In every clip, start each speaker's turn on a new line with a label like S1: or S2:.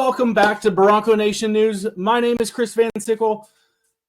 S1: Welcome back to Bronco Nation News. My name is Chris Van Sickle.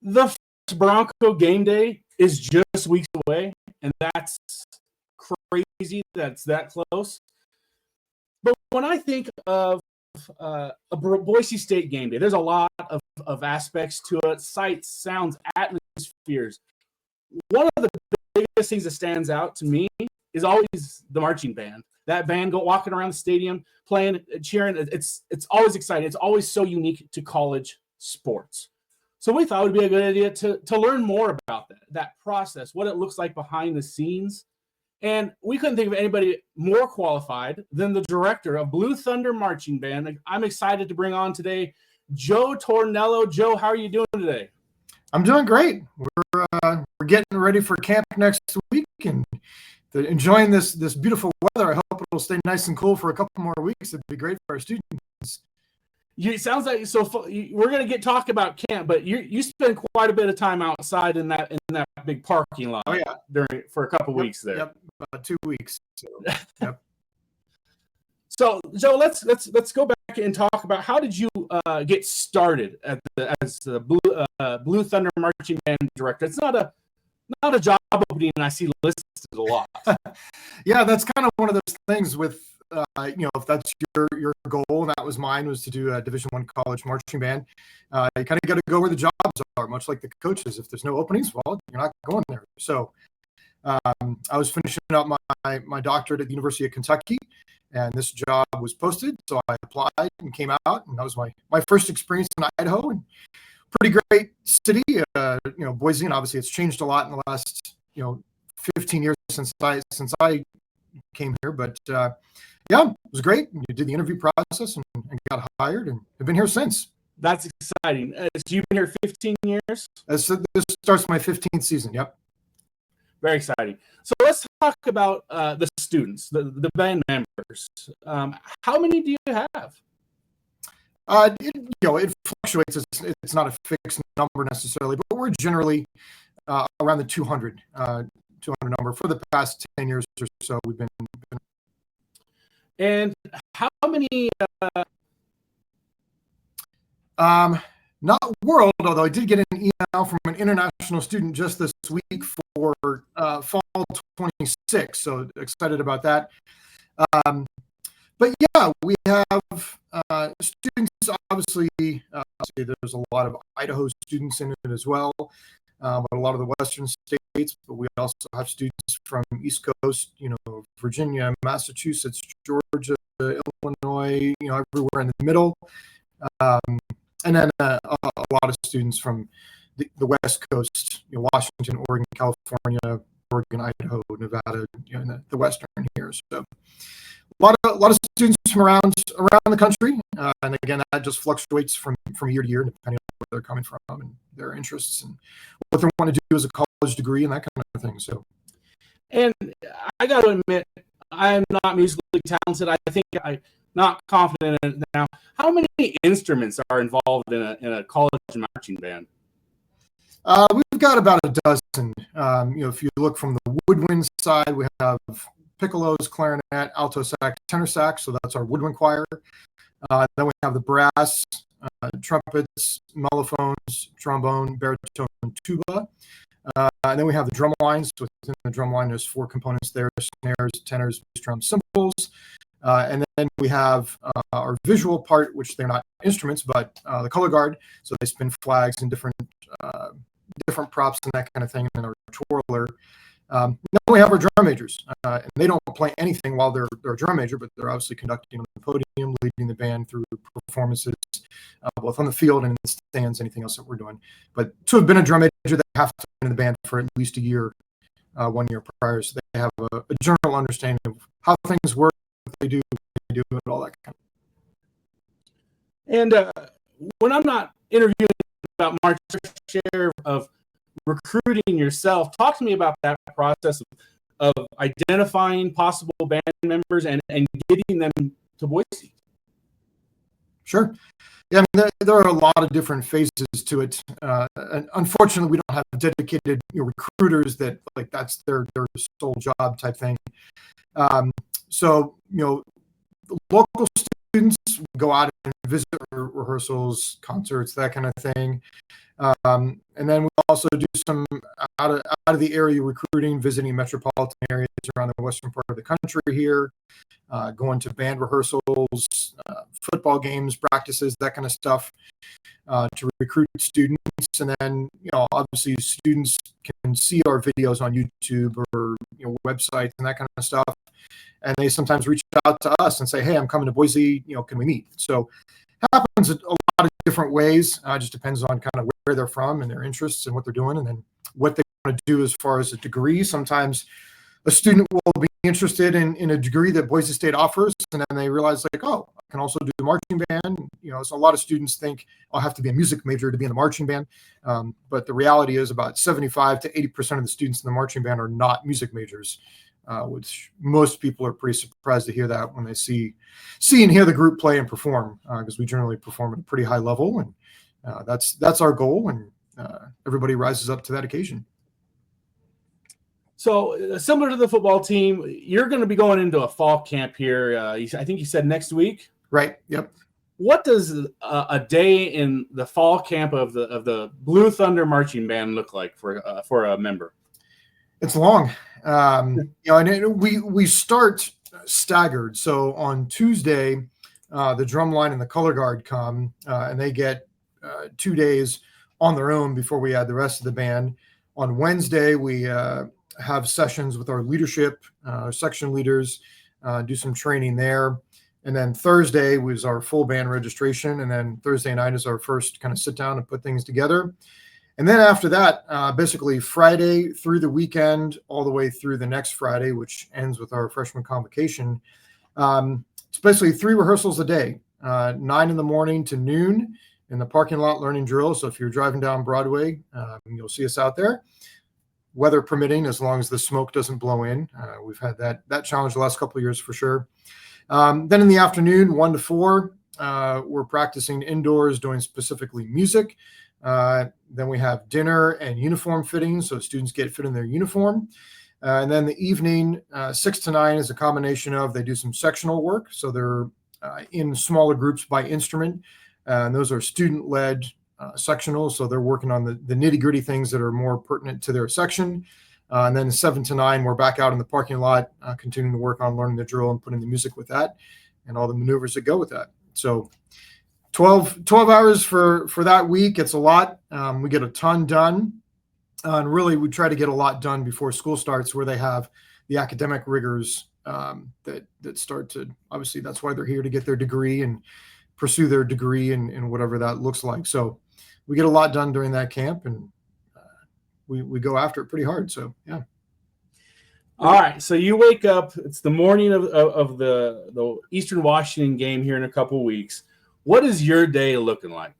S1: The first Bronco game day is just weeks away, and that's crazy. That's that close. But when I think of a Boise State game day, there's a lot of aspects to it: sights, sounds, atmospheres. One of the biggest things that stands out to me is always the marching band. That band walking around the stadium, playing, cheering. It's always exciting. It's always so unique to college sports. So we thought it would be a good idea to learn more about that process, what it looks like behind the scenes. And we couldn't think of anybody more qualified than the director of Blue Thunder Marching Band. I'm excited to bring on today Joe Tornello. Joe, how are you doing today?
S2: I'm doing great. We're getting ready for camp next week and enjoying this beautiful weather. I hope it'll stay nice and cool for a couple more weeks. It'd be great for our students.
S1: It sounds like we're going to talk about camp, but you spend quite a bit of time outside in that big parking lot.
S2: Oh yeah,
S1: for a couple weeks there.
S2: Yep, about 2 weeks. So, yep.
S1: So Joe, let's go back and talk about how did you get started as the Blue Thunder Marching Band director? It's not a job opening I see listed a lot.
S2: Yeah, that's kind of one of those things with if that's your goal, and that was mine, was to do a Division I college marching band. You kind of got to go where the jobs are, much like the coaches. If there's no openings, well, you're not going there. So I was finishing up my doctorate at the University of Kentucky, and this job was posted, so I applied and came out, and that was my first experience in Idaho. And pretty great city, Boise, and obviously it's changed a lot in the last 15 years since I came here. But yeah, it was great. You did the interview process and got hired, and have been here since.
S1: That's exciting. So you've been here 15 years?
S2: This starts my 15th season. Yep.
S1: Very exciting. So let's talk about the students, the band members. How many do you have?
S2: It fluctuates. It's not a fixed number necessarily, but we're generally around the 200 number for the past 10 years or so. We've been.
S1: And how many?
S2: Not world, although I did get an email from an international student just this week for fall 26. So excited about that. But yeah, we have students. Obviously, there's a lot of Idaho students in it as well, but a lot of the Western states. But we also have students from East Coast, Virginia, Massachusetts, Georgia, Illinois, everywhere in the middle. And then a lot of students from the West Coast, Washington, Oregon, California, Oregon, Idaho, Nevada, in the Western here. So a lot of students from around the country, and again, that just fluctuates from year to year, depending on where they're coming from and their interests and what they want to do as a college degree and that kind of thing. So,
S1: and I got to admit, I'm not musically talented. I think I'm not confident in it now. How many instruments are involved in a college marching band?
S2: We've got about a dozen. If you look from the woodwind side, we have piccolos, clarinet, alto sax, tenor sax. So that's our woodwind choir. Then we have the brass, trumpets, mellophones, trombone, baritone, and tuba. And then we have the drum lines. So within the drum line, there's 4 components there: snares, tenors, bass drums, cymbals. And then we have our visual part, which they're not instruments, but the color guard. So they spin flags and different props and that kind of thing. And our twirler. Then we have our drum majors, and they don't play anything while they're a drum major, but they're obviously conducting on the podium, leading the band through performances, both on the field and in the stands, anything else that we're doing. But to have been a drum major, they have to be in the band for at least a year, 1 year prior, so they have a general understanding of how things work, what they do, and all that kind of.
S1: And when I'm not interviewing about March, share of recruiting yourself, talk to me about that process of identifying possible band members and getting them to Boise.
S2: Sure. Yeah, I mean, there are a lot of different phases to it. And unfortunately, we don't have dedicated recruiters that that's their sole job type thing. So, the local students go out and visit rehearsals, concerts, that kind of thing. And then we also do some out of the area recruiting, visiting metropolitan areas around the western part of the country here, going to band rehearsals, football games, practices, that kind of stuff, to recruit students. And then, obviously students can see our videos on YouTube or websites and that kind of stuff. And they sometimes reach out to us and say, hey, I'm coming to Boise, can we meet? So it happens a lot of different ways. Just depends on kind of where they're from and their interests and what they're doing, and then what they want to do as far as a degree. Sometimes a student will be interested in a degree that Boise State offers, and then they realize, like, oh, I can also do the marching band. So a lot of students think I'll have to be a music major to be in the marching band. But the reality is about 75 to 80% of the students in the marching band are not music majors, which most people are pretty surprised to hear that when they see and hear the group play and perform, because we generally perform at a pretty high level, and that's our goal, and everybody rises up to that occasion.
S1: So similar to the football team, you're going to be going into a fall camp here. I think you said next week.
S2: Right. Yep.
S1: What does a day in the fall camp of the Blue Thunder Marching Band look like for a member?
S2: It's long. And we start staggered. So on Tuesday, the drum line and the color guard come, and they get 2 days on their own before we add the rest of the band. On Wednesday, we have sessions with our leadership, section leaders, do some training there. And then Thursday was our full band registration. And then Thursday night is our first kind of sit down and put things together. And then after that, basically Friday through the weekend, all the way through the next Friday, which ends with our freshman convocation. It's basically 3 rehearsals a day, 9 in the morning to noon in the parking lot learning drill. So if you're driving down Broadway, you'll see us out there, weather permitting, as long as the smoke doesn't blow in. We've had that challenge the last couple of years for sure. Then in the afternoon, 1 to 4, we're practicing indoors, doing specifically music. Then we have dinner and uniform fitting, so students get fit in their uniform. And then the evening, 6 to 9 is a combination of, they do some sectional work. So they're in smaller groups by instrument. And those are student-led sectionals. So they're working on the nitty-gritty things that are more pertinent to their section. And then 7 to 9, we're back out in the parking lot, continuing to work on learning the drill and putting the music with that and all the maneuvers that go with that. So 12 hours for that week. It's a lot. We get a ton done. And really, we try to get a lot done before school starts, where they have the academic rigors that start to, obviously, that's why they're here, to get their degree and pursue their degree and whatever that looks like. So we get a lot done during that camp, and we go after it pretty hard. So, yeah.
S1: All right. So you wake up, it's the morning of the Eastern Washington game here in a couple of weeks. What is your day looking like?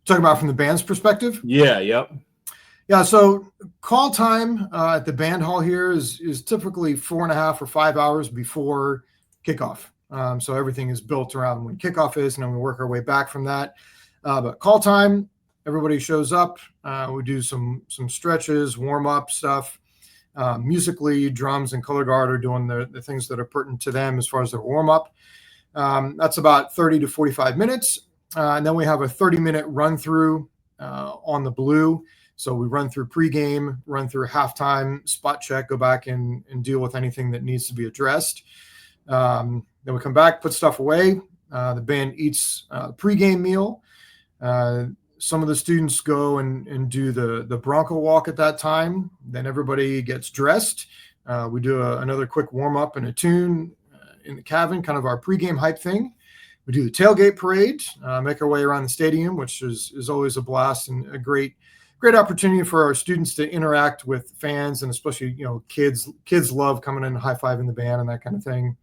S2: Talking about from the band's perspective?
S1: Yeah. Yep.
S2: Yeah, so call time at the band hall here is typically 4.5 or 5 hours before kickoff. So everything is built around when kickoff is, and then we work our way back from that. But call time, everybody shows up. We do some stretches, warm-up stuff. Musically, drums and color guard are doing the things that are pertinent to them as far as their warm-up. That's about 30 to 45 minutes. And then we have a 30-minute run-through on the blue. So we run through pregame, run through halftime, spot check, go back and deal with anything that needs to be addressed. Then we come back, put stuff away. The band eats a pregame meal. Some of the students go and do the Bronco walk at that time. Then everybody gets dressed. We do another quick warm-up and a tune in the cabin, kind of our pregame hype thing. We do the tailgate parade, make our way around the stadium, which is always a blast and a great opportunity for our students to interact with fans, and especially, kids love coming in and high-fiving the band and that kind of thing.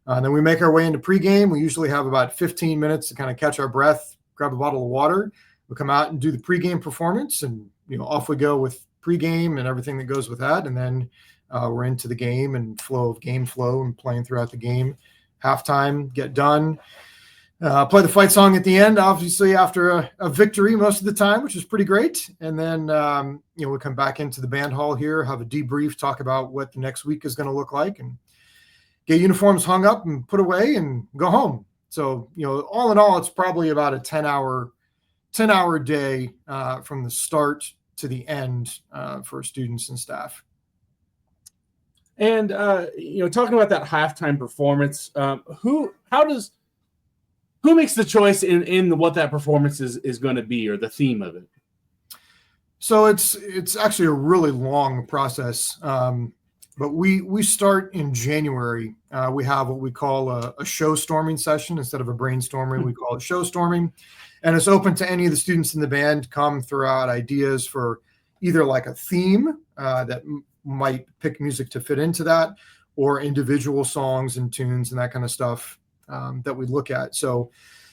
S2: Then we make our way into pregame. We usually have about 15 minutes to kind of catch our breath, grab a bottle of water. We come out and do the pregame performance, and off we go with pregame and everything that goes with that. And then we're into the game and game flow and playing throughout the game. Halftime, get done. Play the fight song at the end, obviously after a victory most of the time, which is pretty great. And then, we come back into the band hall here, have a debrief, talk about what the next week is going to look like, and get uniforms hung up and put away and go home. So, all in all, it's probably about a 10-hour day from the start to the end for students and staff.
S1: And talking about that halftime performance, who makes the choice in what that performance is going to be, or the theme of it?
S2: So it's actually a really long process, but we start in January. We have what we call a show storming session instead of a brainstorming. We call it show storming, and it's open to any of the students in the band come throw out ideas for either like a theme that might pick music to fit into that, or individual songs and tunes and that kind of stuff that we look at. So,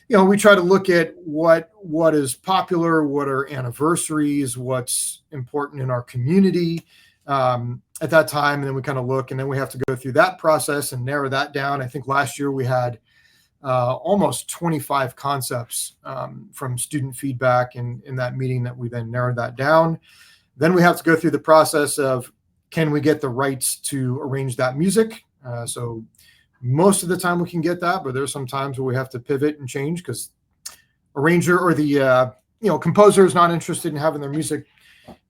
S2: we try to look at what is popular, what are anniversaries, what's important in our community at that time, and then we kind of look, and then we have to go through that process and narrow that down. I think last year we had almost 25 concepts from student feedback in that meeting that we then narrowed that down. Then we have to go through the process of, can we get the rights to arrange that music? So most of the time we can get that, but there's some times where we have to pivot and change because arranger or the composer is not interested in having their music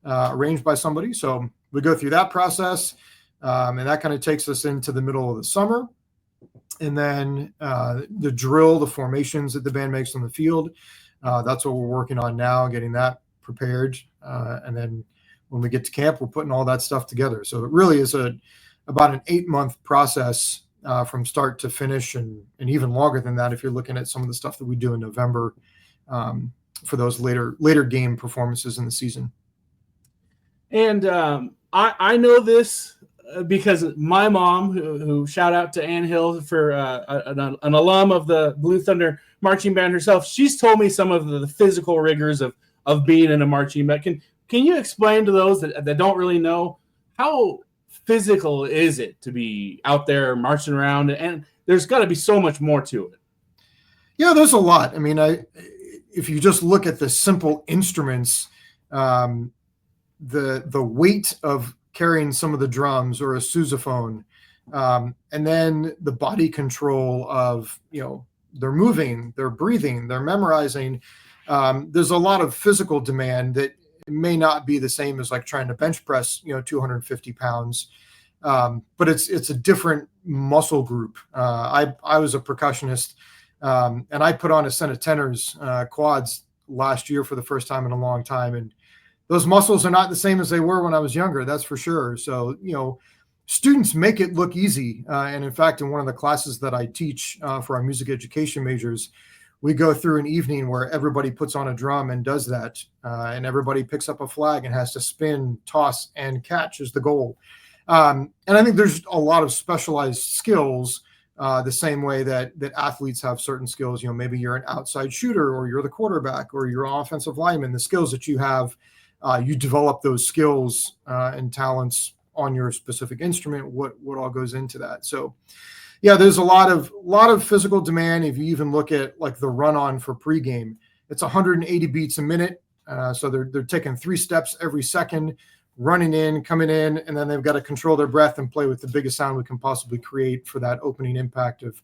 S2: arranged by somebody. So we go through that process, and that kind of takes us into the middle of the summer. And then the drill, the formations that the band makes on the field, that's what we're working on now, getting that prepared. And then when we get to camp, we're putting all that stuff together. So it really is about an 8-month process from start to finish, and even longer than that if you're looking at some of the stuff that we do in November for those later game performances in the season.
S1: And I know this because my mom, who shout out to Ann Hill for an alum of the Blue Thunder marching band herself, she's told me some of the physical rigors of being in a marching band. Can you explain to those that don't really know, how physical is it to be out there marching around? And there's got to be so much more to it.
S2: Yeah, there's a lot. I mean, if you just look at the simple instruments, the weight of carrying some of the drums or a sousaphone, and then the body control of, they're moving, they're breathing, they're memorizing. There's a lot of physical demand that may not be the same as like trying to bench press, 250 pounds. But it's a different muscle group. I was a percussionist, and I put on a set of tenors quads last year for the first time in a long time. And those muscles are not the same as they were when I was younger. That's for sure. So, students make it look easy. And in fact, in one of the classes that I teach for our music education majors, we go through an evening where everybody puts on a drum and does that. And everybody picks up a flag and has to spin, toss, and catch is the goal. And I think there's a lot of specialized skills, the same way that athletes have certain skills. Maybe you're an outside shooter, or you're the quarterback, or you're an offensive lineman. The skills that you have, you develop those skills and talents on your specific instrument. What all goes into that? So, yeah, there's a lot of physical demand. If you even look at like the run on for pregame, it's 180 beats a minute. So they're taking 3 steps every second, running in, coming in, and then they've got to control their breath and play with the biggest sound we can possibly create for that opening impact of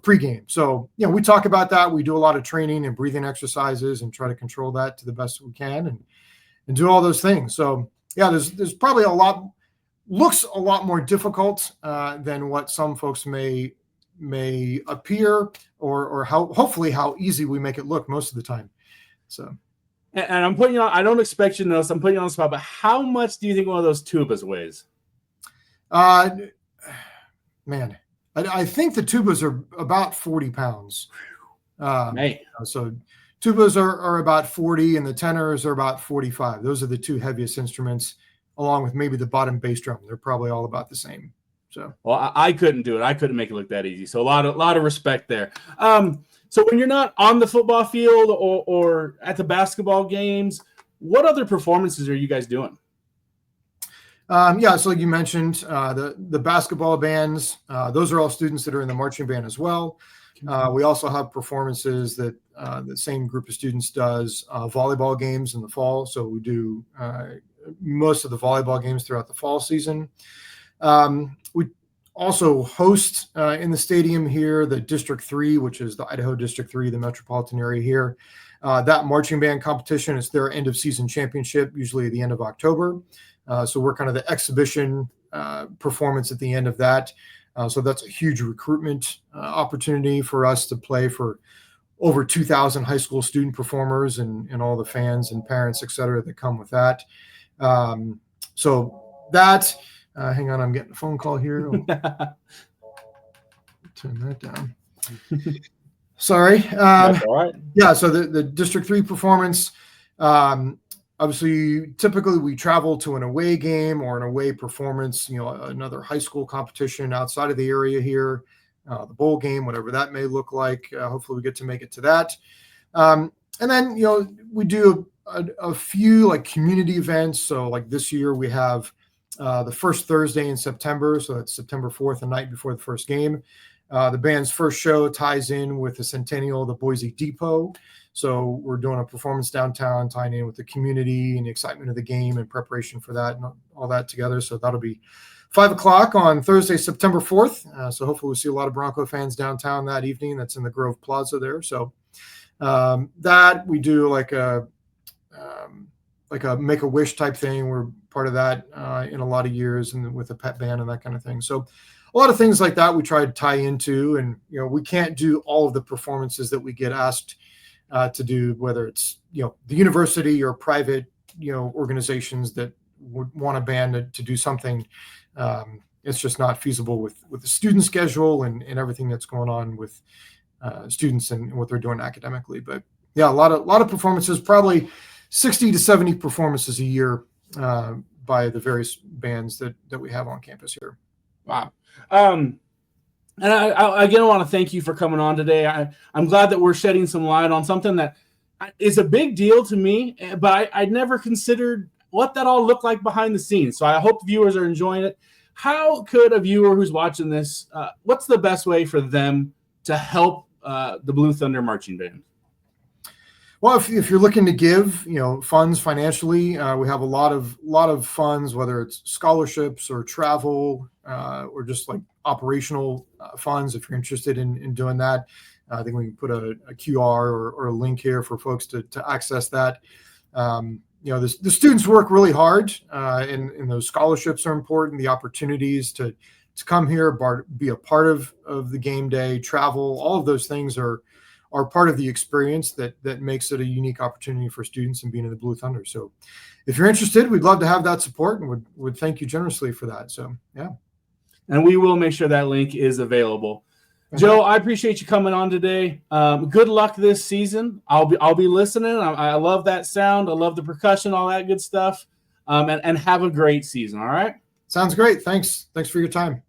S2: pregame. So, we talk about that. We do a lot of training and breathing exercises and try to control that to the best we can and do all those things. So, yeah, there's probably looks a lot more difficult than what some folks may appear, or hopefully how easy we make it look most of the time. So.
S1: And I'm putting you on, I don't expect you to know this, I'm putting you on the spot, but how much do you think one of those tubas weighs?
S2: Man, I think the tubas are about 40 pounds. So tubas are about 40 and the tenors are about 45. Those are the 2 heaviest instruments, along with maybe the bottom bass drum. They're probably all about the same. So,
S1: well, I couldn't do it. I couldn't make it look that easy. So a lot of respect there. So when you're not on the football field or at the basketball games, what other performances are you guys doing?
S2: Yeah, so like you mentioned, the basketball bands, those are all students that are in the marching band as well. We also have performances that the same group of students does volleyball games in the fall. So we do most of the volleyball games throughout the fall season. We also host in the stadium here the District 3, which is the Idaho District 3, the metropolitan area here. That marching band competition is their end of season championship, usually at the end of October. So we're kind of the exhibition performance at the end of that. So that's a huge recruitment opportunity for us to play for over 2,000 high school student performers and all the fans and parents, et cetera, that come with that. So that, hang on, I'm getting a phone call here. Turn that down. Sorry.
S1: That's all right.
S2: Yeah, so the District 3 performance, obviously, typically we travel to an away game or an away performance, another high school competition outside of the area here, the bowl game, whatever that may look like. Hopefully we get to make it to that. And then, we do a few like community events. So like this year we have the first Thursday in September. So that's September 4th, the night before the first game. The band's first show ties in with the centennial of the Boise Depot. So we're doing a performance downtown, tying in with the community and the excitement of the game and preparation for that and all that together. So that'll be 5 o'clock on Thursday, September 4th. So hopefully we'll see a lot of Bronco fans downtown that evening. That's in the Grove Plaza there. So that we do like a Make-A-Wish type thing. We're part of that in a lot of years, and with a pet band and that kind of thing. So a lot of things like that we try to tie into, and we can't do all of the performances that we get asked to do, whether it's the university or private organizations that would want a band to do something. It's just not feasible with the student schedule and everything that's going on with students and what they're doing academically. But yeah, a lot of performances, probably 60 to 70 performances a year by the various bands that we have on campus here.
S1: Wow. And I again want to thank you for coming on today. I'm glad that we're shedding some light on something that is a big deal to me, but I'd never considered what that all looked like behind the scenes. So I hope viewers are enjoying it. How could a viewer who's watching this, what's the best way for them to help the Blue Thunder Marching Band?
S2: Well, if you're looking to give, funds financially, we have a lot of funds, whether it's scholarships or travel or just like operational funds. If you're interested in doing that, I think we can put a QR or a link here for folks to access that. The students work really hard, and those scholarships are important. The opportunities to come here, be a part of the game day, travel, all of those things are part of the experience that makes it a unique opportunity for students and being in the Blue Thunder. So if you're interested, we'd love to have that support and would thank you generously for that. So, yeah.
S1: And we will make sure that link is available. Joe, I appreciate you coming on today. Good luck this season. I'll be listening. I love that sound. I love the percussion, all that good stuff. And have a great season. All right.
S2: Sounds great. Thanks for your time.